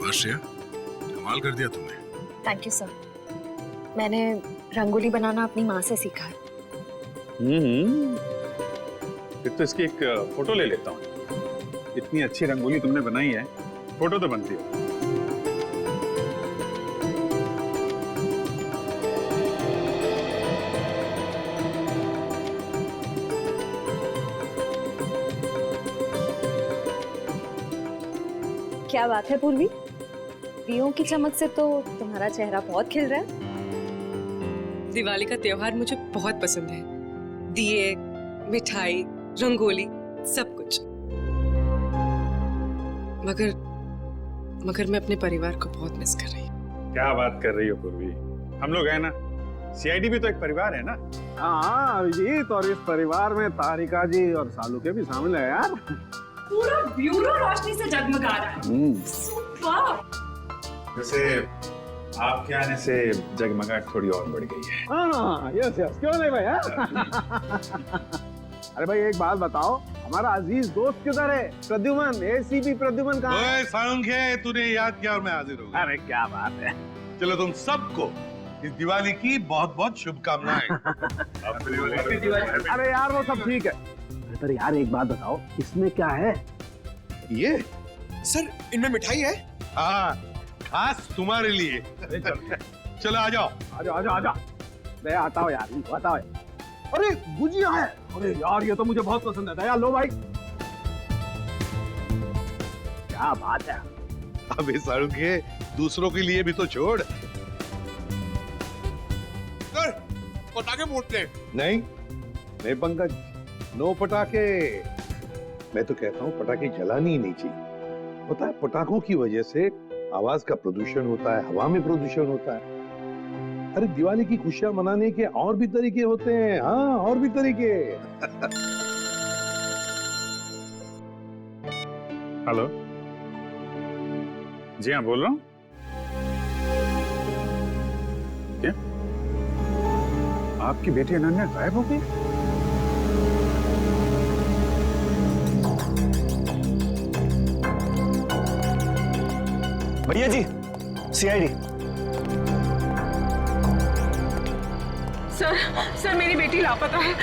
शाबाश श्रेया, कमाल कर दिया तुमने। Thank you sir. मैंने रंगोली बनाना अपनी माँ से सीखा है। फिर तो इसकी एक फोटो ले लेता हूँ। इतनी अच्छी रंगोली तुमने बनाई है, फोटो तो बनती है। क्या बात है पूर्वी, दियों की चमक से तो तुम्हारा चेहरा बहुत खिल रहा है। दिवाली का त्योहार मुझे बहुत पसंद है। दिए, मिठाई, रंगोली, सब कुछ। मगर मैं अपने परिवार को बहुत मिस कर रही हूँ। क्या बात कर रही हो पूर्वी, हम लोग हैं ना, सीआईडी भी तो एक परिवार है ना। हाँ अभिजीत, और इस परिवार में तारिका जी और सालू के भी शामिल है यार। पूरा ब्यूरो रोशनी से जगमगा रहा है। सुपर। वैसे आपके आने से जगमगाहट थोड़ी और बढ़ गई है। हाँ यस यस, क्यों नहीं भैया। अरे भाई एक बात बताओ, हमारा अजीज दोस्त किधर है? प्रद्युमन, एसीपी प्रद्युमन कहाँ है? सालुंखे, तूने याद किया और मैं हाजिर हो गया। अरे क्या बात है। चलो तुम सबको इस दिवाली की बहुत बहुत शुभकामनाएं। अरे यार वो सब ठीक है, पर यार एक बात बताओ, इसमें क्या है? ये सर इनमें मिठाई है। हाँ, खास तुम्हारे लिए। चलो आ जाओ। आजा आजा आजा, मैं आता हूँ यार, आता हूँ। अरे गुजिया है, अरे यार ये तो मुझे बहुत पसंद है। दया लो भाई। क्या बात है। अबे सालुंखे, दूसरों के लिए भी तो छोड़। सर पटाखे फोड़ते हैं। नहीं पंकज, नो पटाखे। मैं तो कहता हूँ पटाखे जलानी ही नहीं चाहिए। पता है, पटाखों की वजह से आवाज का प्रदूषण होता है, हवा में प्रदूषण होता है। अरे दिवाली की खुशियां मनाने के और भी तरीके होते हैं। हाँ, और भी तरीके। हेलो जी हाँ, बोल रहा हूँ। क्या आपकी बेटी अनन्या गायब हो गई? भैया जी, सीआईडी। सर मेरी बेटी लापता है,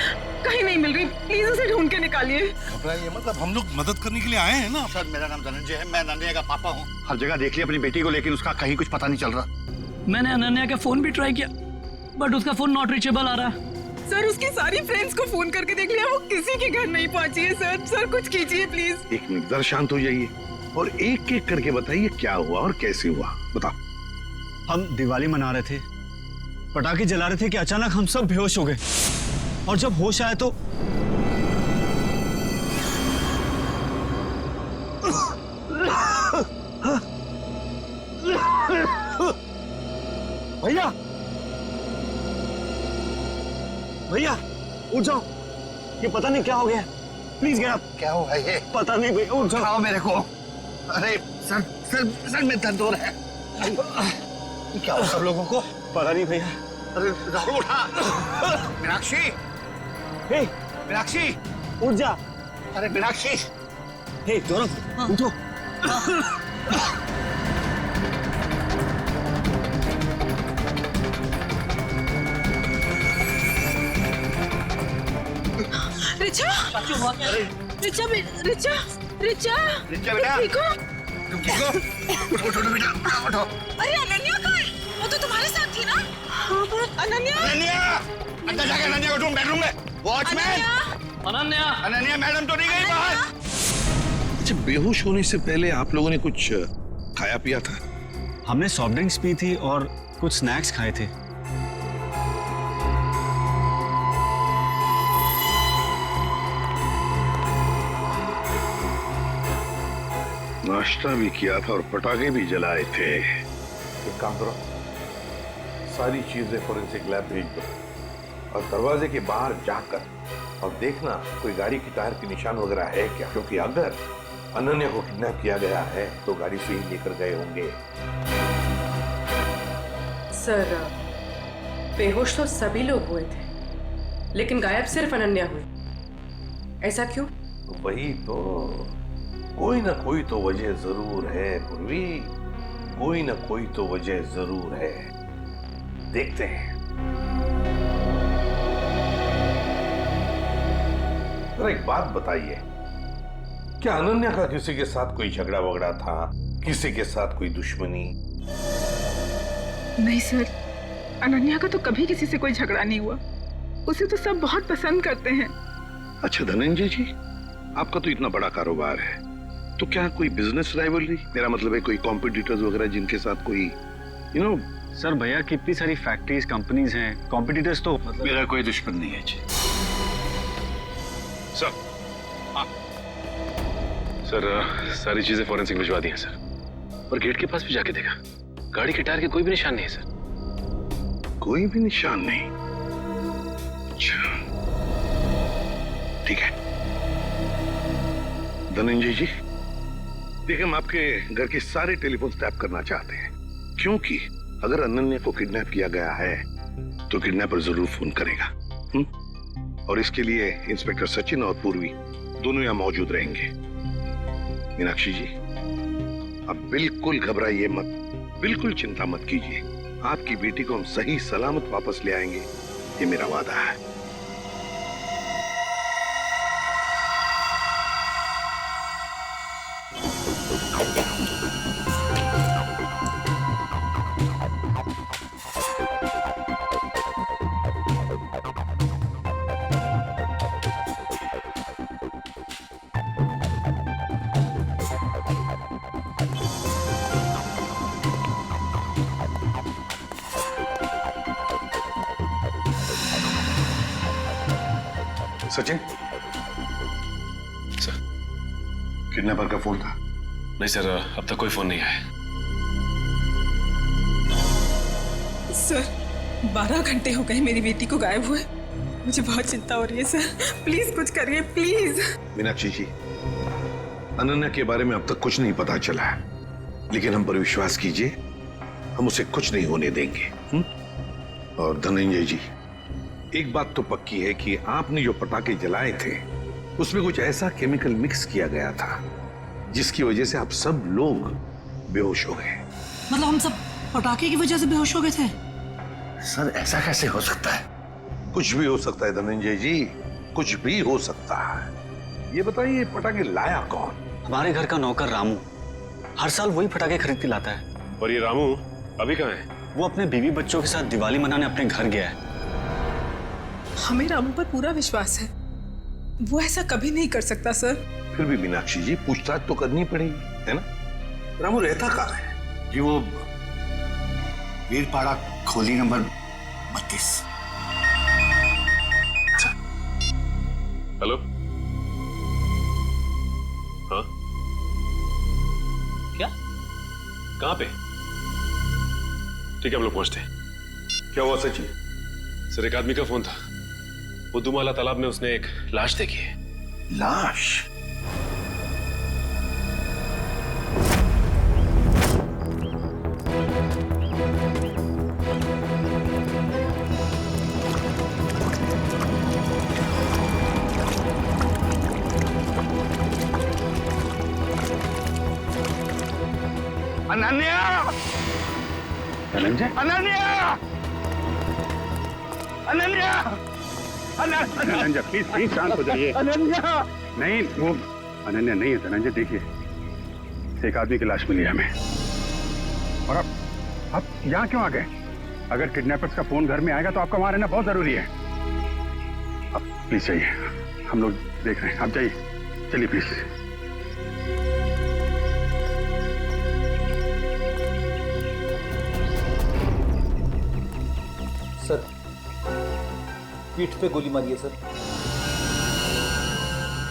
कहीं नहीं मिल रही। प्लीज उसे ढूंढ के निकालिए। घबराइए मतलब, हम लोग मदद करने के लिए आए हैं ना। सर मेरा नाम धनंजय है, मैं अनन्या का पापा हूँ। हर जगह देख लिया अपनी बेटी को, लेकिन उसका कहीं कुछ पता नहीं चल रहा। मैंने अनन्या का फोन भी ट्राई किया, बट उसका फोन नॉट रीचेबल आ रहा है। सर उसकी सारी फ्रेंड्स को फोन करके देख लिया, वो किसी के घर नहीं पहुंची है। सर कुछ कीजिए प्लीज। एक मिनट, जरा शांत हो जाइए और एक एक करके बताइए क्या हुआ और कैसे हुआ। बताओ। हम दिवाली मना रहे थे, पटाखे जला रहे थे कि अचानक हम सब बेहोश हो गए, और जब होश आया तो भैया भैया उठ जाओ, ये पता नहीं क्या हो गया। Please get up. क्या हुआ ये? पता नहीं भैया, उठ जाओ। उठाओ मेरे को। अरे सर में दर्द हो रहा है। क्या हुआ सब लोगों को? पता नहीं भैया। अरे राहुल उठा। मीनाक्षी, हे मीनाक्षी उठ जा। अरे मीनाक्षी। हे गौरव उठो। रिचा, रिचा रिचा रिचा रिचा बेटा, ठीक हो? तुम ठीक हो? उठो बेटा, उठो। अरे अनन्या कहाँ है? वो तो तुम्हारे साथ थी ना? हाँ पर अनन्या। अनन्या, अंदर जाके अनन्या को ढूंढ, बेडरूम में। वॉचमैन, अनन्या मैडम तो नहीं गई बाहर? अच्छा, बेहोश होने से पहले आप लोगों ने कुछ खाया पिया था? हमने सॉफ्ट ड्रिंक्स पी थी और कुछ स्नैक्स खाए थे। नाश्ता भी किया था और पटाखे भी जलाए थे। एक काम करो, सारी चीजें फोरेंसिक लैब भेज दो और दरवाजे के बाहर जाकर और देखना कोई गाड़ी की टायर के निशान वगैरह है क्या, क्योंकि अगर अनन्या को किडनैप किया गया है तो गाड़ी से ही लेकर गए होंगे। सर बेहोश तो सभी लोग हुए थे, लेकिन गायब सिर्फ अनन्या हुई। ऐसा क्यों? वही तो, कोई ना कोई तो वजह जरूर है पूर्वी। कोई ना कोई तो वजह जरूर है, देखते हैं। जरा एक बात बताइए, क्या अनन्या का किसी के साथ कोई झगड़ा वगड़ा था, किसी के साथ कोई दुश्मनी? नहीं सर, अनन्या का तो कभी किसी से कोई झगड़ा नहीं हुआ। उसे तो सब बहुत पसंद करते हैं। अच्छा धनंजय जी, आपका तो इतना बड़ा कारोबार है, तो क्या कोई बिजनेस राइवलरी, मेरा मतलब है कोई कॉम्पिटिटर्स वगैरह जिनके साथ कोई सर भैया कितनी सारी फैक्ट्रीज कंपनीज हैं, कॉम्पिटिटर्स तो मेरा कोई दुश्मन नहीं है जी। सर सारी चीजें फॉरेंसिक भिजवा दी हैं सर, और गेट के पास भी जाके देखा, गाड़ी के टायर के कोई भी निशान नहीं है सर। कोई भी निशान नहीं? अच्छा ठीक है धनंजय जी, देखिए हम आपके घर के सारे टेलीफोन टैप करना चाहते हैं, क्योंकि अगर अनन्या को किडनैप किया गया है तो किडनैपर जरूर फोन करेगा। और इसके लिए इंस्पेक्टर सचिन और पूर्वी दोनों यहां मौजूद रहेंगे। मीनाक्षी जी, अब बिल्कुल घबराइए मत, बिल्कुल चिंता मत कीजिए, आपकी बेटी को हम सही सलामत वापस ले आएंगे, ये मेरा वादा है। सचिन, सर किडनैपर का फोन था? नहीं सर, अब तक कोई फोन नहीं आया। सर 12 घंटे हो गए मेरी बेटी को गायब हुए। मुझे बहुत चिंता हो रही है सर, प्लीज कुछ करिए प्लीज। मीनाक्षी जी, अनन्या के बारे में अब तक कुछ नहीं पता चला है, लेकिन हम पर विश्वास कीजिए, हम उसे कुछ नहीं होने देंगे। और धनंजय जी, एक बात तो पक्की है कि आपने जो पटाखे जलाए थे उसमें कुछ ऐसा केमिकल मिक्स किया गया था जिसकी वजह से आप सब लोग बेहोश हो गए। मतलब हम सब पटाखे की वजह से बेहोश हो गए थे? सर ऐसा कैसे हो सकता है? कुछ भी हो सकता है धनंजय जी, कुछ भी हो सकता है। ये बताइए पटाखे लाया कौन? हमारे घर का नौकर रामू हर साल वही पटाखे खरीद के लाता है। और ये रामू अभी कहाँ है? वो अपने बीवी बच्चों के साथ दिवाली मनाने अपने घर गया है। हमें रामू पर पूरा विश्वास है, वो ऐसा कभी नहीं कर सकता सर। फिर भी मीनाक्षी जी, पूछताछ तो करनी पड़ेगी, है ना? रामू रहता कहाँ है? जी वो वीरपाड़ा खोली नंबर 32। हेलो, हाँ क्या? कहाँ पे? ठीक है हम लोग पहुंचते हैं। क्या हुआ सचिन? सर एक आदमी का फोन था, बुद्धूमाला तालाब में उसने एक लाश देखी है। लाश? अनन्या! धनंजय, अनन्या! अनन्या! धनंजय प्लीज शांत हो जाइए। अनन्या! नहीं, वो अनन्या नहीं है धनंजय। देखिए एक आदमी की लाश मिली है हमें, और अब यहाँ क्यों आ गए? अगर किडनैपर्स का फोन घर में आएगा तो आपका वहां रहना बहुत जरूरी है। अब प्लीज जाइए, हम लोग देख रहे हैं, आप जाइए, चलिए प्लीज। सर पीठ पे गोली मारी है सर।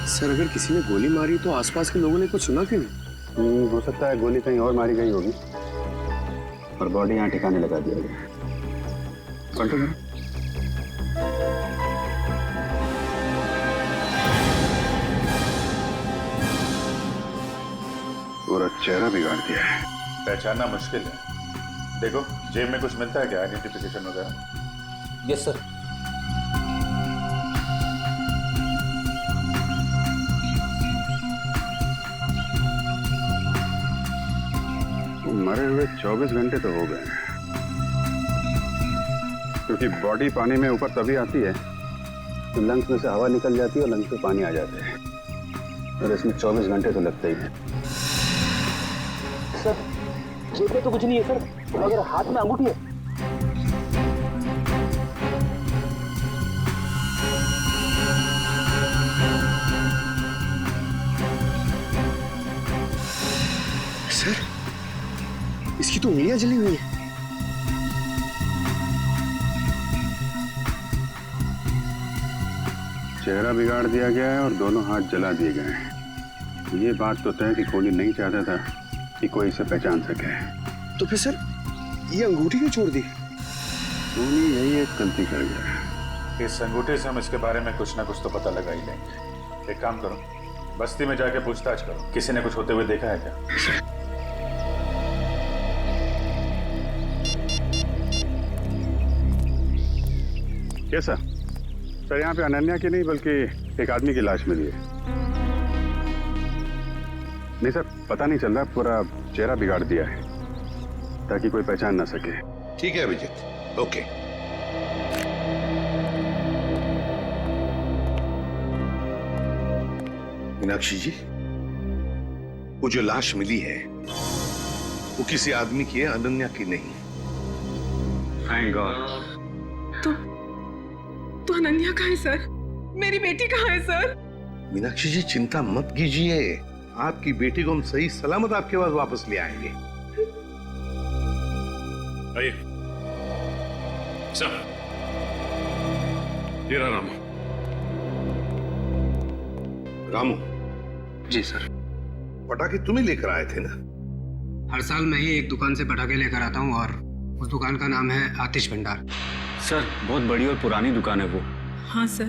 सर अगर किसी ने गोली मारी तो आसपास के लोगों ने कुछ सुना क्यों नहीं? हो सकता है गोली कहीं और मारी गई होगी और बॉडी यहाँ ठिकाने लगा दिया गया। पलटो जरा। पूरा चेहरा बिगाड़ दिया है। पहचानना मुश्किल है। देखो जेब में कुछ मिलता है क्या, आइडेंटिफिकेशन वगैरह? Yes sir. मरे हुए 24 घंटे तो हो गए हैं, क्योंकि बॉडी पानी में ऊपर तभी आती है तो लंग्स में से हवा निकल जाती है और लंग्स में पानी आ जाते हैं, और इसमें 24 घंटे तो लगते ही हैं। सर जेब में तो कुछ नहीं है सर, मगर हाथ में अंगूठी है। सर इसकी तो उंगलियां जली हुई है। चेहरा बिगाड़ दिया गया है और दोनों हाथ जला दिए गए हैं। ये बात तो तय कि कोहली नहीं चाहता था कि कोई इसे पहचान सके। तो फिर सर ये अंगूठी क्यों छोड़ दी? कोहली यही एक गलती कर गया। इस अंगूठे से हम इसके बारे में कुछ ना कुछ तो पता लगा ही लेंगे। एक काम करो, बस्ती में जाके पूछताछ करो, किसी ने कुछ होते हुए देखा है क्या? कैसा सर? यहाँ पे अनन्या की नहीं बल्कि एक आदमी की लाश मिली है। नहीं सर, पता नहीं चल रहा, पूरा चेहरा बिगाड़ दिया है ताकि कोई पहचान ना सके। ठीक है अभिजीत, ओके। मीनाक्षी जी, वो जो लाश मिली है वो किसी आदमी की है, अनन्या की नहीं। Thank God. तो अनन्या कहाँ है सर? मेरी बेटी कहाँ है सर? मीनाक्षी जी चिंता मत कीजिए, आपकी बेटी को हम सही सलामत आपके पास वापस ले आएंगे। आइए सर, ये रहा रामू। रामू जी सर। पटाखे तुम्हें लेकर आए थे ना? हर साल मैं ही एक दुकान से पटाखे लेकर आता हूँ और उस दुकान का नाम है आतिश भंडार। सर बहुत बड़ी और पुरानी दुकान है वो। हाँ सर,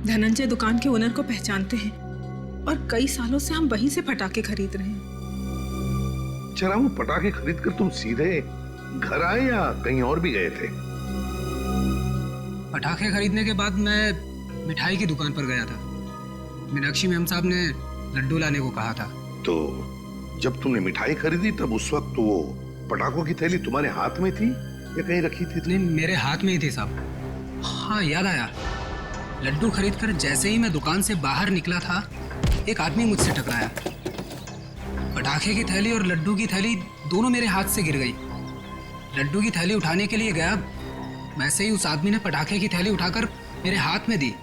धनंजय दुकान के ओनर को पहचानते हैं और कई सालों से हम वहीं से पटाखे खरीद रहे हैं। अच्छा रामू, पटाखे खरीद कर तुम सीधे घर आए या कहीं और भी गए थे? पटाखे खरीदने के बाद मैं मिठाई की दुकान पर गया था। मीनाक्षी मैम साहब ने लड्डू लाने को कहा था। तो जब तुमने मिठाई खरीदी तब उस वक्त वो पटाखों की थैली तुम्हारे हाथ में थी या कहीं रखी थी? नहीं, मेरे हाथ में ही थी साहब। हाँ याद आया, लड्डू खरीदकर जैसे ही मैं दुकान से बाहर निकला था एक आदमी मुझसे टकराया। पटाखे की थैली और लड्डू की थैली दोनों मेरे हाथ से गिर गई। लड्डू की थैली उठाने के लिए गया, वैसे ही उस आदमी ने पटाखे की थैली उठाकर मेरे हाथ में दी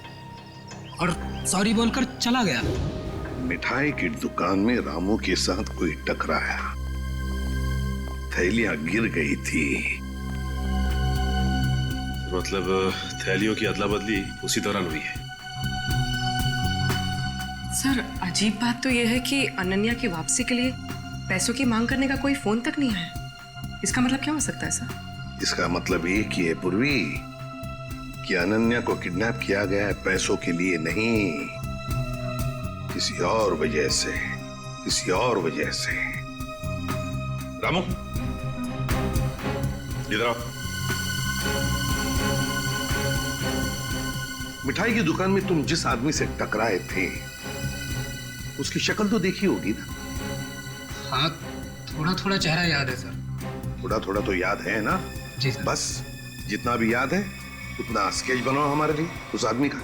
और सॉरी बोलकर चला गया। मिठाई की दुकान में रामू के साथ कोई टकराया, थैलियां गिर गई थी। मतलब थैलियों की अदला बदली उसी दौरान हुई है। सर अजीब बात तो यह है कि अनन्या की वापसी के लिए पैसों की मांग करने का कोई फोन तक नहीं आया। इसका मतलब क्या हो सकता है सर? इसका मतलब एक ही है पूर्वी कि अनन्या को किडनैप किया गया है पैसों के लिए नहीं, किसी और वजह से, किसी और वजह से। रामू इधर आओ। मिठाई की दुकान में तुम जिस आदमी से टकराए थे उसकी शक्ल तो देखी होगी ना? हाँ, थोड़ा थोड़ा चेहरा याद है सर। थोड़ा थोड़ा तो याद है ना? जी सर। बस जितना भी याद है उतना स्केच बनाओ हमारे लिए उस आदमी का।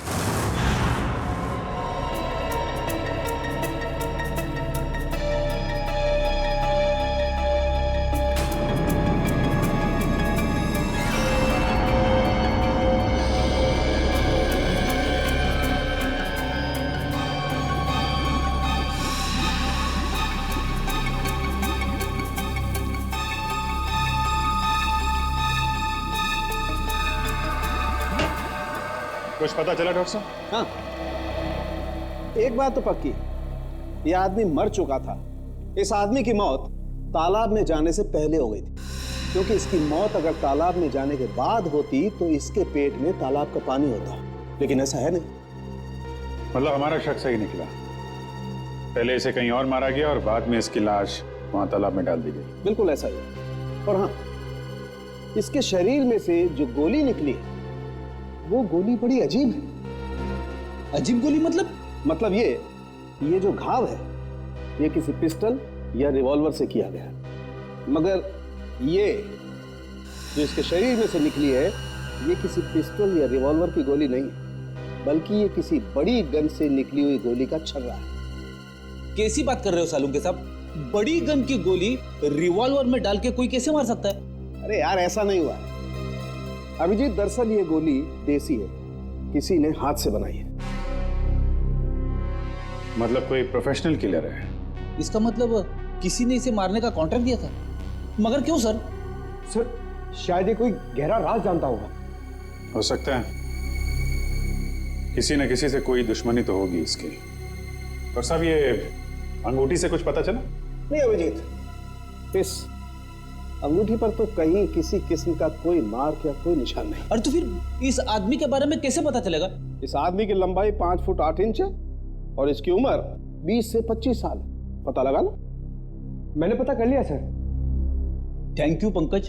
कुछ पता चला डॉक्टर साहब? हाँ, एक बात तो पक्की, ये आदमी मर चुका था। इस आदमी की मौत तालाब में जाने से पहले हो गई थी, क्योंकि इसकी मौत अगर तालाब में जाने के बाद होती तो इसके पेट में तालाब का पानी होता, लेकिन ऐसा है नहीं। मतलब हमारा शक सही निकला, पहले इसे कहीं और मारा गया और बाद में इसकी लाश वहां तालाब में डाल दी गई। बिल्कुल ऐसा ही। और हाँ, इसके शरीर में से जो गोली निकली है वो गोली बड़ी अजीब है। अजीब गोली मतलब ये जो घाव है ये किसी पिस्टल या रिवॉल्वर से किया गया है। मगर ये जो इसके शरीर में से निकली है, ये किसी पिस्टल या रिवॉल्वर की गोली नहीं है, बल्कि ये किसी बड़ी गन से निकली हुई गोली का छर्रा है। कैसी बात कर रहे हो सालुंके साहब? बड़ी गन की गोली रिवॉल्वर में डाल के कोई कैसे मार सकता है? अरे यार, ऐसा नहीं हुआ है अभिजीत। दरअसल ये गोली देसी है, किसी ने हाथ से बनाई है। मतलब कोई प्रोफेशनल किलर है? इसका मतलब किसी ने इसे मारने का कॉन्ट्रैक्ट दिया था। मगर क्यों सर? सर शायद ये कोई गहरा राज जानता होगा। हो सकता है, किसी न किसी से कोई दुश्मनी तो होगी इसकी। और साहब, ये अंगूठी से कुछ पता चला? नहीं अभिजीत, इस अंगूठी पर तो कहीं किसी किस्म का कोई मार्क या कोई निशान नहीं। और तो फिर इस आदमी के बारे में कैसे पता चलेगा? इस आदमी की लंबाई 5 फुट 8 इंच है और इसकी उम्र 20 से 25 साल। पता लगा लो। मैंने पता कर लिया sir. Thank you Pankaj.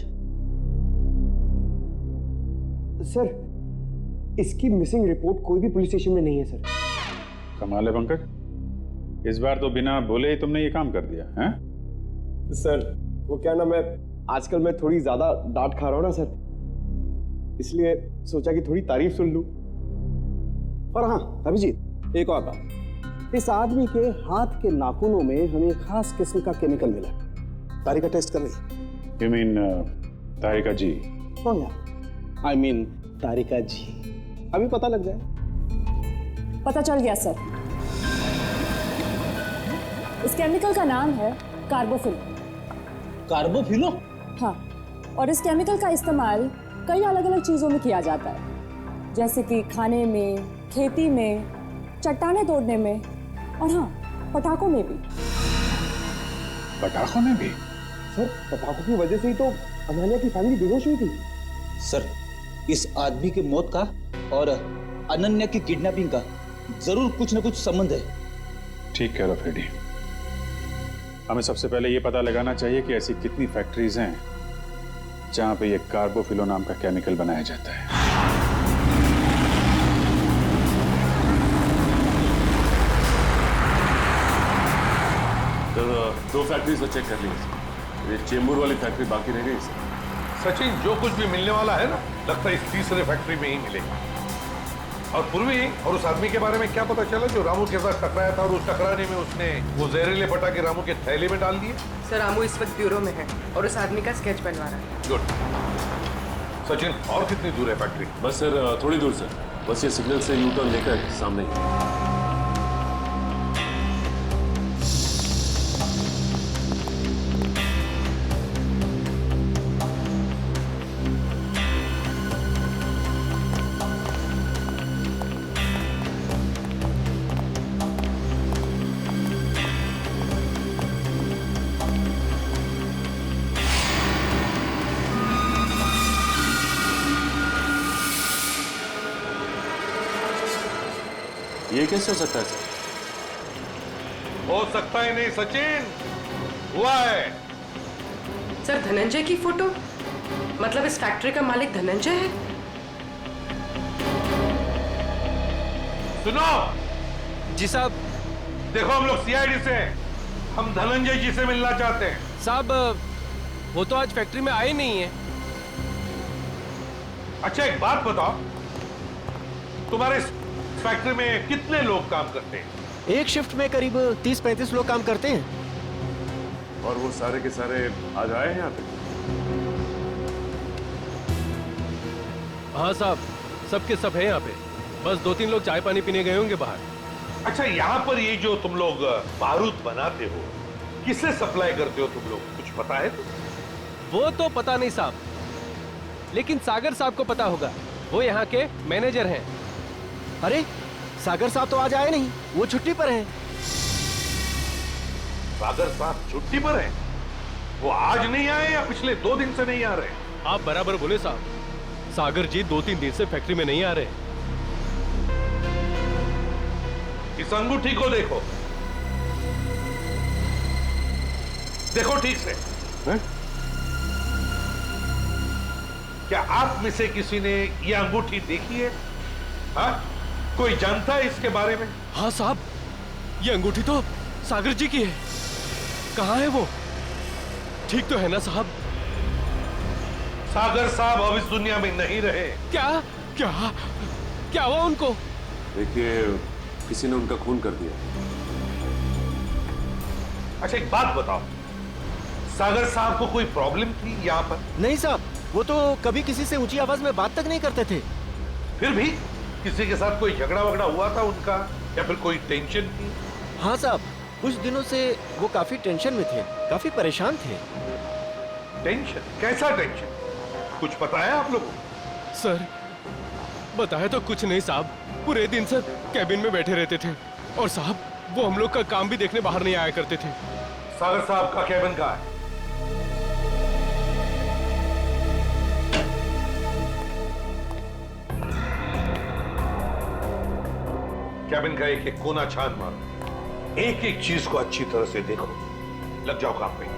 Sir, इसकी मिसिंग रिपोर्ट कोई भी पुलिस स्टेशन में नहीं है सर। कमाल है पंकज, इस बार तो बिना बोले ही तुमने ये काम कर दिया है? सर वो क्या ना, मैं आजकल मैं थोड़ी ज्यादा डांट खा रहा हूं ना सर, इसलिए सोचा कि थोड़ी तारीफ सुन लूं। और हाँ अभिजीत, एक और बात, इस आदमी के हाथ के नाखूनों में हमें खास किस्म का केमिकल मिला। तारिका टेस्ट कर रही। You mean Tarika ji? I mean Tarika ji. अभी पता लग जाए। पता चल गया सर। इस केमिकल का नाम है कार्बोफिल। कार्बोफिलो? हाँ, और इस केमिकल का इस्तेमाल कई अलग अलग चीज़ों में किया जाता है, जैसे कि खाने में, खेती में, चट्टानें तोड़ने में, और हाँ, पटाखों में भी। पटाखों में भी? सर पटाखों की वजह से ही तो अनन्या की फैमिली बेहोश हुई थी। सर, इस आदमी की मौत का और अनन्या की किडनैपिंग का जरूर कुछ न कुछ संबंध है। ठीक कह रहे हो फ्रेडी। हमें सबसे पहले ये पता लगाना चाहिए कि ऐसी कितनी फैक्ट्रीज हैं जहां पे ये कार्बोफिलो नाम का केमिकल बनाया जाता है। तो 2 फैक्ट्रीज तो चेक कर ली, ये चेंबूर वाली फैक्ट्री बाकी रह गई। सचिन, जो कुछ भी मिलने वाला है ना, लगता है इस तीसरे फैक्ट्री में ही मिलेगा। और पूर्वी और उस आदमी के बारे में क्या पता चला जो रामू के साथ टकराया था और उस टकराने में उसने वो जहरीले पटाखे रामू के थैले में डाल दिए? सर, रामू इस वक्त ब्यूरो में है और उस आदमी का स्केच बनवा रहा है। गुड। सचिन, और कितनी दूर है फैक्ट्री? बस सर थोड़ी दूर से, बस ये सिग्नल से यू टर्न लेकर सामने ही। ये कैसे हो सकता है सर? हो सकता है नहीं सचिन, हुआ है। सर, धनंजय की फोटो, मतलब इस फैक्ट्री का मालिक धनंजय है? सुनो जी साहब। देखो, हम लोग सीआईडी से हैं, हम धनंजय जी से मिलना चाहते हैं। साहब, वो तो आज फैक्ट्री में आए नहीं है। अच्छा एक बात बताओ, तुम्हारे फैक्ट्री में कितने लोग काम करते हैं? एक शिफ्ट में करीब 30-35 लोग काम करते हैं। और वो सारे के सारे आज आए हैं यहाँ पे? हाँ साहब, सब के सब है यहाँ पे, बस 2-3 लोग चाय पानी पीने गए होंगे बाहर। अच्छा, यहाँ पर ये जो तुम लोग बारूद बनाते हो, किसे सप्लाई करते हो तुम लोग, कुछ पता है? वो तो पता नहीं साहब, लेकिन सागर साहब को पता होगा, वो यहाँ के मैनेजर हैं। अरे सागर साहब तो आज आए नहीं, वो छुट्टी पर हैं। सागर साहब छुट्टी पर हैं? वो आज नहीं आए या पिछले 2 दिन से नहीं आ रहे? आप बराबर बोले साहब, सागर जी 2-3 दिन से फैक्ट्री में नहीं आ रहे। इस अंगूठी को देखो, देखो ठीक से। है? क्या आप में से किसी ने ये अंगूठी देखी है? हाँ? कोई जानता है इसके बारे में? हाँ साहब, ये अंगूठी तो सागर जी की है। कहाँ है वो? ठीक तो है ना साहब? सागर साहब अब इस दुनिया में नहीं रहे। क्या क्या क्या हुआ उनको? देखिए, किसी ने उनका खून कर दिया। अच्छा एक बात बताओ, सागर साहब को कोई प्रॉब्लम थी यहाँ पर? नहीं साहब, वो तो कभी किसी से ऊंची आवाज में बात तक नहीं करते थे। फिर भी किसी के साथ कोई झगड़ा वगड़ा हुआ था उनका, या फिर कोई टेंशन थी? हाँ साहब, कुछ दिनों से वो काफी टेंशन में थे, काफी परेशान थे। टेंशन? कैसा टेंशन? कुछ पता है आप लोगों को? सर बताया तो कुछ नहीं साहब, पूरे दिन सर कैबिन में बैठे रहते थे और साहब वो हम लोग का काम भी देखने बाहर नहीं आया करते थे। सागर साहब का कैबिन कहाँ है? कैबिन का एक एक कोना छान मारो, एक एक चीज को अच्छी तरह से देखो। लग जाओ काम पे।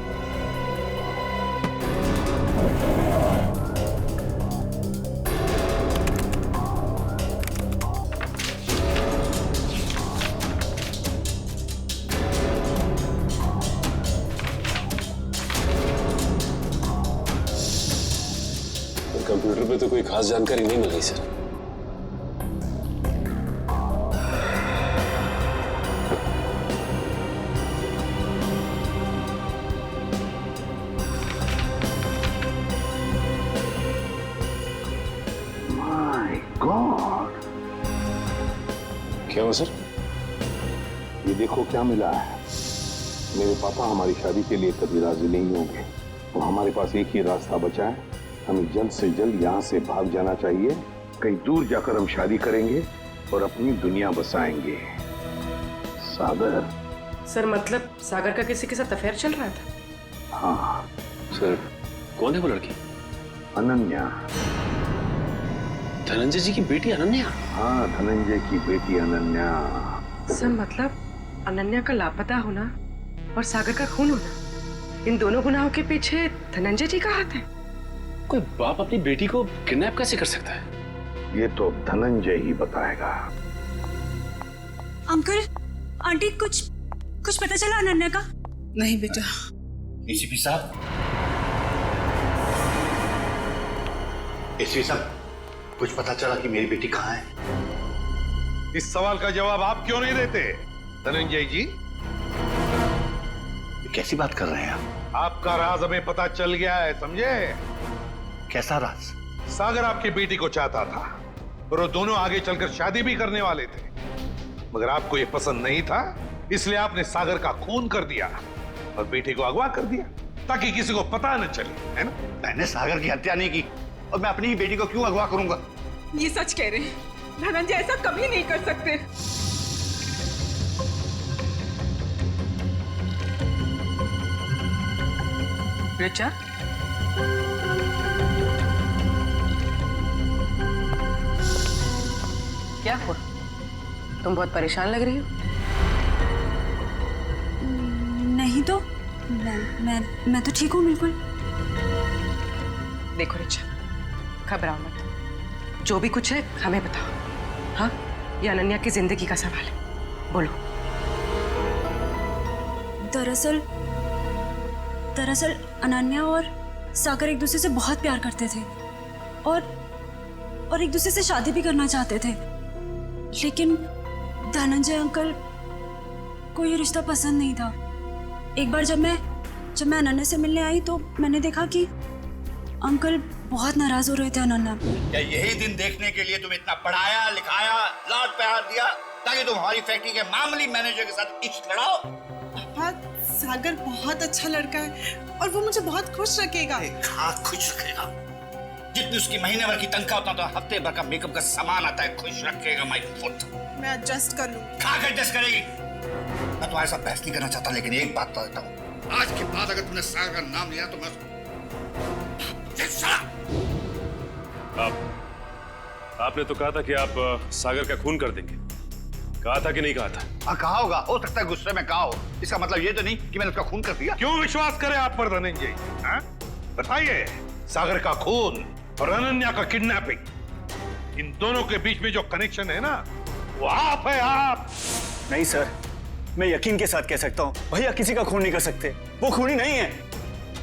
कंप्यूटर पे तो कोई खास जानकारी नहीं मिली सर। गॉड, क्या हुआ सर? ये देखो क्या मिला है। मेरे पापा हमारी शादी के लिए कभी राजी नहीं होंगे, तो हमारे पास एक ही रास्ता बचा है। हमें जल्द से जल्द यहाँ से भाग जाना चाहिए। कहीं दूर जाकर हम शादी करेंगे और अपनी दुनिया बसाएंगे। सागर। सर मतलब सागर का किसी के साथ अफेयर चल रहा था? हाँ। सर कौन है वो लड़की? अनन्या। धनंजय जी की बेटी अनन्या? हाँ, धनंजय की बेटी अनन्या। सर मतलब अनन्या का लापता होना और सागर का खून होना, इन दोनों गुनाहों के पीछे धनंजय जी का हाथ है? कोई बाप अपनी बेटी को किडनैप कैसे कर सकता है? ये तो धनंजय ही बताएगा। अंकल, आंटी, कुछ पता चला अनन्या का? नहीं बेटा। एसीपी साहब, एसीपी साहब, कुछ पता चला कि मेरी बेटी कहाँ है? इस सवाल का जवाब आप क्यों नहीं देते धनंजय जी? कैसी बात कर रहे हैं आप? आपका राज हमें पता चल गया है, समझे? कैसा राज? सागर आपकी बेटी को चाहता था और वो दोनों आगे चलकर शादी भी करने वाले थे, मगर आपको ये पसंद नहीं था, इसलिए आपने सागर का खून कर दिया और बेटी को अगवा कर दिया ताकि किसी को पता न चले, है ना? मैंने सागर की हत्या नहीं की और मैं अपनी ही बेटी को क्यों अगवा करूंगा? ये सच कह रहे हैं, धनंजय ऐसा कभी नहीं कर सकते। रिचा, क्या हुआ? तुम बहुत परेशान लग रही हो। नहीं तो मैं तो ठीक हूँ बिल्कुल। देखो रिचा, घबराओ मत, जो भी कुछ है हमें बताओ। हाँ, ये अनन्या की जिंदगी का सवाल है, बोलो। दरअसल अनन्या और सागर एक दूसरे से बहुत प्यार करते थे और एक दूसरे से शादी भी करना चाहते थे, लेकिन धनंजय अंकल को ये रिश्ता पसंद नहीं था। एक बार जब मैं अनन्या से मिलने आई तो मैंने देखा कि अंकल बहुत नाराज हो रहे थे अनन्या पर। क्या यही दिन देखने के लिए तुम इतना पढ़ाया लिखाया, लाड प्यार दिया ताकि तुम हमारी फैक्ट्री के मामूली मैनेजर के साथ इश्क लड़ाओ? पापा, सागर बहुत अच्छा लड़का है और वो मुझे बहुत खुश रखेगा। हाँ, खुश रखेगा। जितनी उसकी महीने भर की तनख्वाह उतना तो हफ्ते भर का मेकअप का सामान आता है। खुश रखेगा माय फुट। मैं एडजस्ट कर लूँ। कहाँ एडजस्ट करेगी? मैं तुम्हारे साथ बहस नहीं करना चाहता, लेकिन एक बात तो देता हूँ, आज के बाद अगर तुमने सागर का नाम लिया तो मैं आपने तो कहा था कि आप सागर का खून कर देंगे, कहा था कि नहीं कहा था? हाँ, कहा होगा, हो सकता है गुस्से में कहा हो। इसका मतलब ये तो नहीं कि मैंने उसका खून कर दिया। क्यों विश्वास करें आप पर धनंजय? बताइए, सागर का खून और अनन्या का किडनैपिंग, इन दोनों के बीच में जो कनेक्शन है ना, वो आप है, आप। नहीं सर, मैं यकीन के साथ कह सकता हूँ, भैया किसी का खून नहीं कर सकते, वो खूनी नहीं है।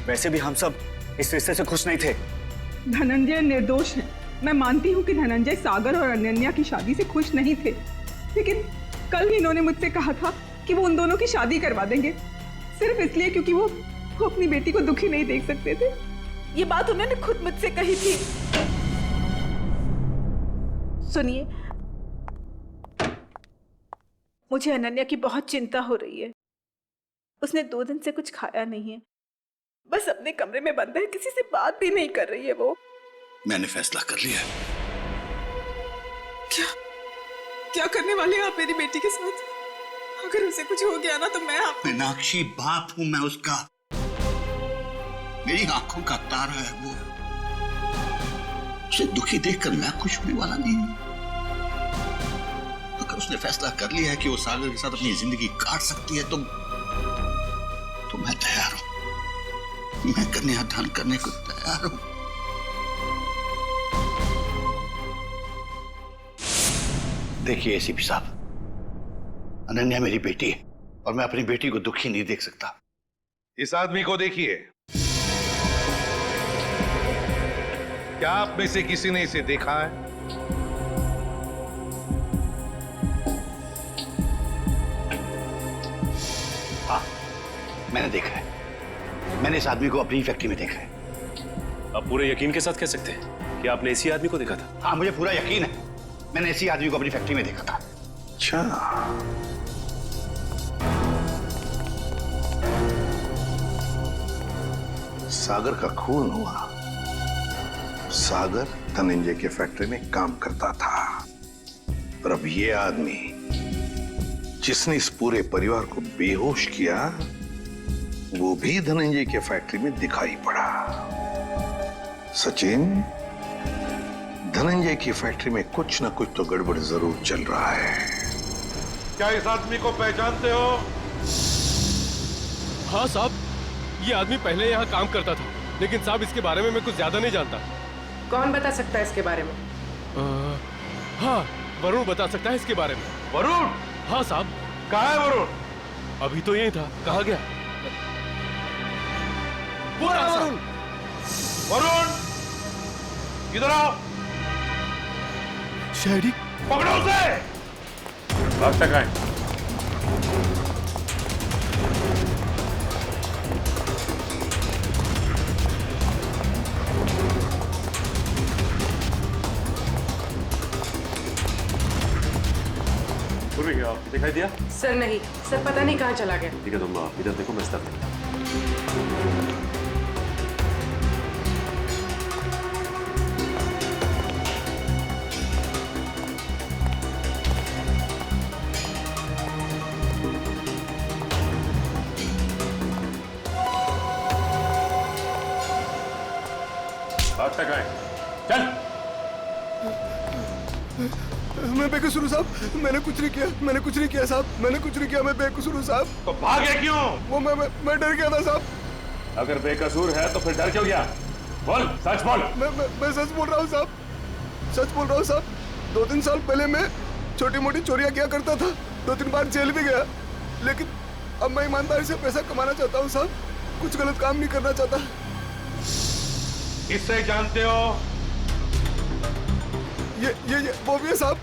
वैसे भी हम सब इस रिश्ते से खुश नहीं थे। धनंजय निर्दोष है। मैं मानती हूँ कि धनंजय सागर और अनन्या की शादी से खुश नहीं थे, लेकिन कल इन्होंने मुझसे कहा था कि वो उन दोनों की शादी करवा देंगे, सिर्फ इसलिए क्योंकि वो अपनी बेटी को दुखी नहीं देख सकते थे। ये बात उन्होंने खुद मुझसे कही थी। सुनिए, मुझे अनन्या की बहुत चिंता हो रही है। उसने 2 दिन से कुछ खाया नहीं है, बस अपने कमरे में बंद है, किसी से बात भी नहीं कर रही है वो। मैंने फैसला कर लिया। क्या करने वाले हैं आप मेरी बेटी के साथ? अगर उसे कुछ हो गया ना तो मैं मीनाक्षी, बाप हूं मैं उसका, मेरी आंखों का तारा है वो। उसे दुखी देखकर मैं खुश होने वाला नहीं हूं। अगर उसने फैसला कर लिया है कि वो सागर के साथ अपनी जिंदगी काट सकती है तो मैं तैयार हूं। मैं कन्यादान करने को तैयार हूं। देखिए एसीपी साहब, अनन्या मेरी बेटी है और मैं अपनी बेटी को दुखी नहीं देख सकता। इस आदमी को देखिए, क्या आप में से किसी ने इसे देखा है? हाँ, मैंने देखा है। मैंने इस आदमी को अपनी फैक्ट्री में देखा है। आप पूरे यकीन के साथ कह सकते हैं कि आपने इसी आदमी को देखा था? हाँ, मुझे पूरा यकीन है। मैंने इसी आदमी को अपनी फैक्ट्री में देखा था। अच्छा, सागर का खून हुआ। सागर धनंजय के फैक्ट्री में काम करता था और अब ये आदमी जिसने इस पूरे परिवार को बेहोश किया वो भी धनंजय के फैक्ट्री में दिखाई पड़ा। सचिन, धनंजय की फैक्ट्री में कुछ ना कुछ तो गड़बड़ जरूर चल रहा है। क्या इस आदमी को पहचानते हो? हाँ साहब, ये आदमी पहले यहाँ काम करता था, लेकिन साहब इसके बारे में मैं कुछ ज्यादा नहीं जानता। कौन बता सकता है इसके बारे में? हाँ, वरुण बता सकता है इसके बारे में। वरुण? हाँ साहब। कहाँ है वरुण? अभी तो यही था, कहाँ गया? वरुण, वरुण, इधर आओ। शहरी, पकड़ो उसे। अब तक आए। दिखाई दिया? सर नहीं, सर पता नहीं कहाँ चला गया। ठीक है, तुम इधर देखो, मैं इस तरफ देखता हूं। बात तक आए, चल। मैं बेकसूर हूँ साहब, मैंने कुछ नहीं किया, मैंने कुछ नहीं किया साहब, मैंने कुछ नहीं किया, मैं बेकसूर हूँ साहब। तो भागे क्यों? वो मैं डर गया था साहब। अगर बेकसूर है तो फिर डर क्यों गया? बोल, सच बोल। मैं सच बोल रहा हूँ साहब, सच बोल रहा हूँ साहब। 2-3 साल पहले मैं छोटी मोटी चोरियां किया करता था, 2-3 बार जेल भी गया, लेकिन अब मैं ईमानदारी से पैसा कमाना चाहता हूँ साहब, कुछ गलत काम नहीं करना चाहता। इससे जानते हो? ये वो भी है साहब,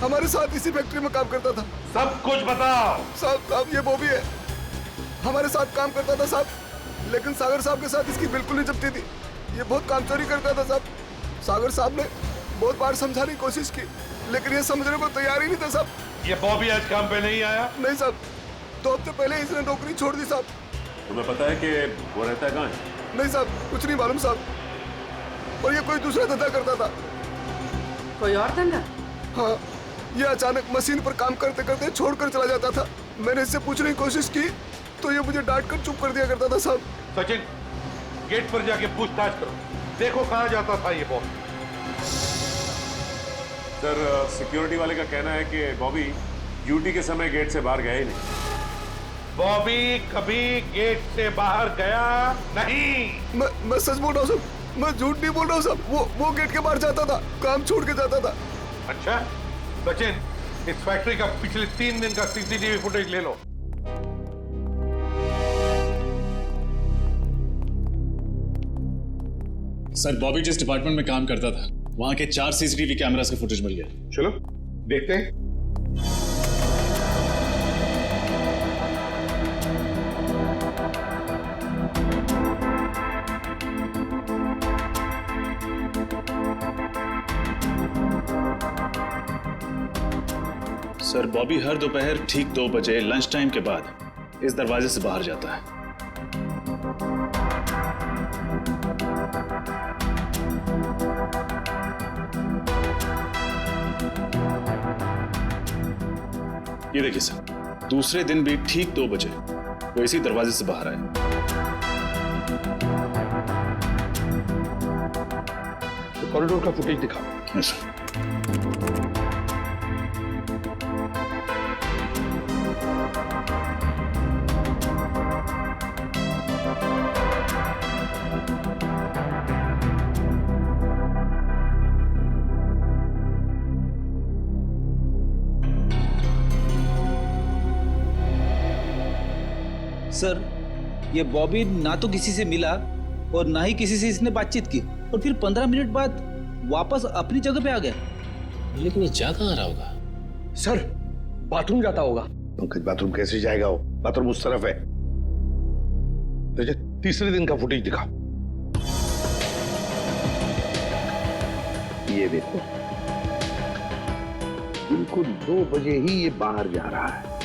हमारे साथ इसी फैक्ट्री में काम करता था। सब कुछ बताओ। साहब ये वो भी है, हमारे साथ काम करता था साहब, लेकिन सागर साहब के साथ इसकी बिल्कुल नहीं जमती थी। ये बहुत काम चोरी करता था साहब। सागर साहब ने बहुत बार समझाने की कोशिश की, लेकिन ये समझने को तैयार ही नहीं था साहब। ये बॉबी आज काम पे नहीं आया? नहीं साहब, 2 हफ्ते पहले इसने नौकरी छोड़ दी साहब। तुम्हें पता है कि वो रहता है कहाँ है? नहीं साहब, कुछ नहीं मालूम साहब, और ये कोई दूसरा धंधा करता था। कोई और धंधा? हाँ, ये अचानक मशीन पर काम करते करते छोड़कर चला जाता था। मैंने इससे पूछने की कोशिश की तो ये मुझे डांट कर चुप कर दिया करता था साहब। सचिन, गेट पर जाके पूछताछ करो, देखो कहाँ जाता था ये बॉबी। सर, सिक्योरिटी वाले का कहना है कि बॉबी ड्यूटी के समय गेट से बाहर गया ही नहीं। बॉबी कभी गेट से बाहर गया नहीं। मैं सच बोल रहा हूँ साहब, मैं झूठ नहीं बोल रहा हूँ साहब। वो गेट के बाहर जाता था, काम छोड़ के जाता था। अच्छा सचिन, इस फैक्ट्री का पिछले 3 दिन का सीसीटीवी फुटेज ले लो। सर बॉबी जिस डिपार्टमेंट में काम करता था वहां के 4 सीसीटीवी कैमरास का फुटेज मिल गया। चलो देखते हैं। सर बॉबी हर दोपहर ठीक 2 बजे लंच टाइम के बाद इस दरवाजे से बाहर जाता है। ये देखिए सर, दूसरे दिन भी ठीक 2 बजे वो इसी दरवाजे से बाहर आए। तो कॉरिडोर का फुटेज दिखाओ। Yes sir. सर ये बॉबी ना तो किसी से मिला और ना ही किसी से इसने बातचीत की और फिर 15 मिनट बाद वापस अपनी जगह पे आ गया। लेकिन ये जा कहाँ रहा होगा? सर बाथरूम जाता होगा। पंकज बाथरूम कैसे जाएगा? वो बाथरूम उस तरफ है। तो तीसरे दिन का फुटेज दिखाओ। ये देखो, बिल्कुल 2 बजे ही ये बाहर जा रहा है।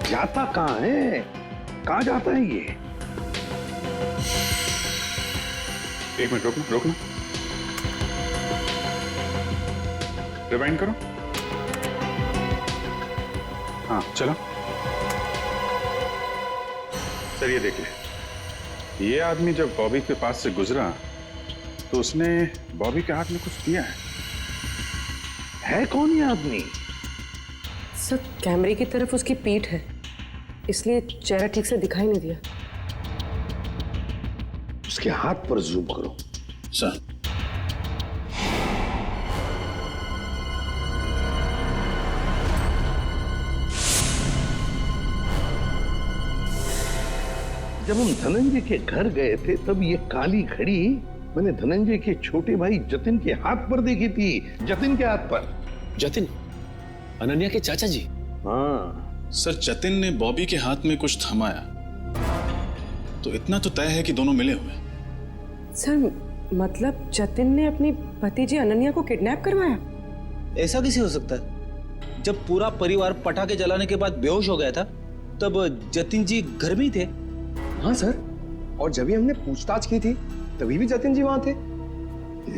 जाता कहाँ है? कहाँ जाता है ये? एक मिनट रोकना। रिवाइंड करो। हाँ चलो। सर ये देखिए, ये आदमी जब बॉबी के पास से गुजरा तो उसने बॉबी के हाथ में कुछ दिया है कौन ये आदमी? सर कैमरे की तरफ उसकी पीठ है, इसलिए चेहरा ठीक से दिखाई नहीं दिया। उसके हाथ पर जूम करो। सर जब हम धनंजय के घर गए थे तब ये काली घड़ी मैंने धनंजय के छोटे भाई जतिन के हाथ पर देखी थी। जतिन के हाथ पर। जतिन अनन्या के चाचा जी? हाँ सर, जतिन ने बॉबी के हाथ में कुछ थमाया तो इतना तो तय है कि दोनों मिले हुए। सर मतलब जतिन ने अपनी भतीजी अनन्या को किडनैप करवाया? ऐसा कैसे हो सकता है? जब पूरा परिवार पटाखे जलाने के बाद बेहोश हो गया था तब जतिन जी घर में ही थे। हाँ सर, और जब भी हमने पूछताछ की थी तभी भी जतिन जी वहां थे।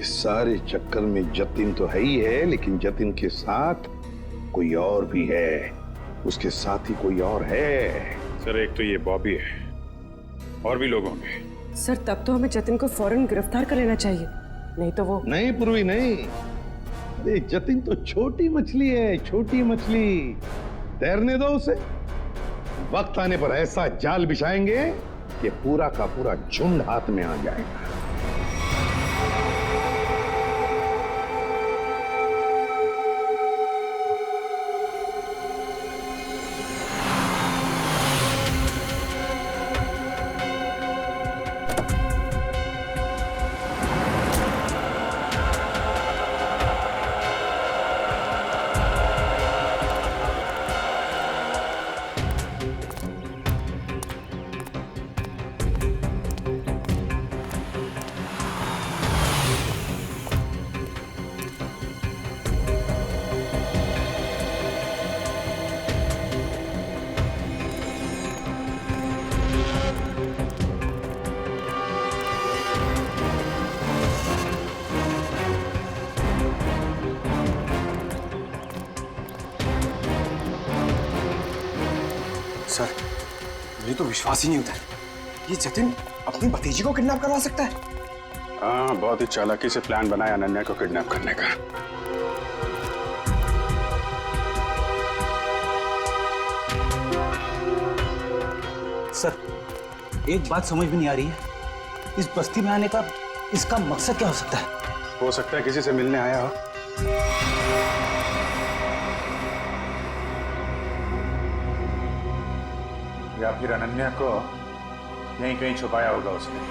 इस सारे चक्कर में जतिन तो है ही है, लेकिन जतिन के साथ कोई और भी है। उसके साथ ही कोई और है। सर एक तो ये बॉबी है, और भी लोग होंगे। सर तब तो हमें जतिन को फौरन गिरफ्तार कर लेना चाहिए, नहीं तो वो। नहीं पूर्वी नहीं, अरे जतिन तो छोटी मछली है, छोटी मछली। तैरने दो उसे। वक्त आने पर ऐसा जाल बिछाएंगे कि पूरा का पूरा झुंड हाथ में आ जाएगा। सर मुझे तो विश्वास ही नहीं होता ये जतिन अपनी भतीजी को किडनैप करवा सकता है। हाँ, बहुत ही चालाकी से प्लान बनाया अनन्या को किडनैप करने का। सर एक बात समझ में नहीं आ रही है, इस बस्ती में आने का इसका मकसद क्या हो सकता है? हो सकता है किसी से मिलने आया हो। या फिर अनन्या को यहीं कहीं छुपाया होगा उसने।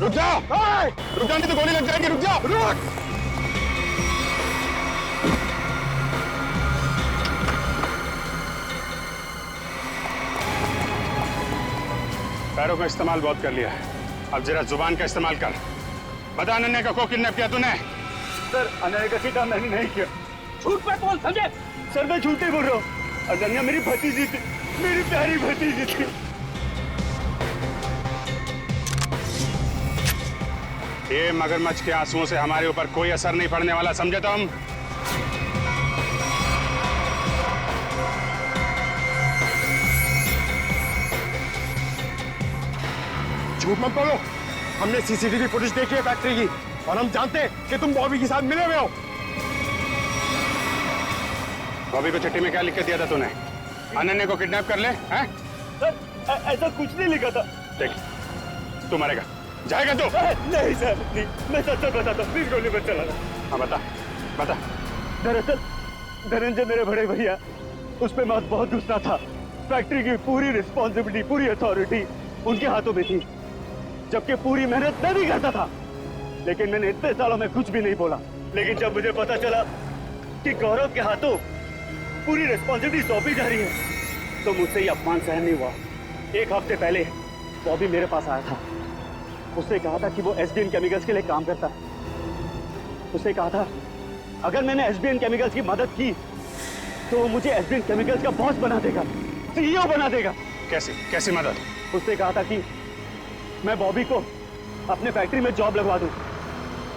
रुक जाओ, रुक जाओ नहीं तो गोली लग जाएगी। रुक जाओ, रुक। पैरों का इस्तेमाल बहुत कर लिया है, अब जरा जुबान का इस्तेमाल कर। बता अनन्या को किडनैप किया तूने? सर अनन्या का किडनैप मैंने नहीं किया। झूठ पे बोल, समझे? सर मैं झूठ नहीं बोल रहा हूँ। अनन्या मेरी भतीजी थी, मेरी प्यारी भतीजी थी। ये मगरमच्छ के आंसुओं से हमारे ऊपर कोई असर नहीं पड़ने वाला, समझे तुम? झूठ मत बोलो, हमने सीसीटीवी फुटेज देखी है फैक्ट्री की और हम जानते हैं कि तुम बॉबी के साथ मिले हुए हो। बॉबी को चिट्ठी में क्या लिख के दिया था तूने? अनन्या को किडनैप कर ले, हैं? सर ऐसा कुछ नहीं लिखा था। देख, तू मरेगा, जाएगा तो? नहीं सर, नहीं, मैं सच सच बताता हूँ, प्लीज गोली मत चलाना। हाँ बता बता। दरअसल धनंजय मेरे बड़े भैया, उस पे मैं बहुत गुस्सा था। फैक्ट्री की पूरी रिस्पॉन्सिबिलिटी, पूरी अथॉरिटी उनके हाथों में थी, जबकि पूरी मेहनत मैं भी करता था। लेकिन मैंने इतने सालों में कुछ भी नहीं बोला। लेकिन जब मुझे पता चला कि गौरव के हाथों पूरी रिस्पॉन्सिबिलिटी सौंपी जा रही है, तो मुझसे ये अपमान सहन नहीं हुआ। एक हफ्ते पहले बॉबी मेरे पास आया था। उसने कहा था कि वो एसबीएन केमिकल्स के लिए काम करता है। उसने कहा था अगर मैंने एसबीएन केमिकल्स की मदद की तो वो मुझे एसबीएन केमिकल्स का बॉस बना देगा, सीईओ बना देगा। कैसे कैसे मदद? उसने कहा था कि मैं बॉबी को अपने फैक्ट्री में जॉब लगवा दूं।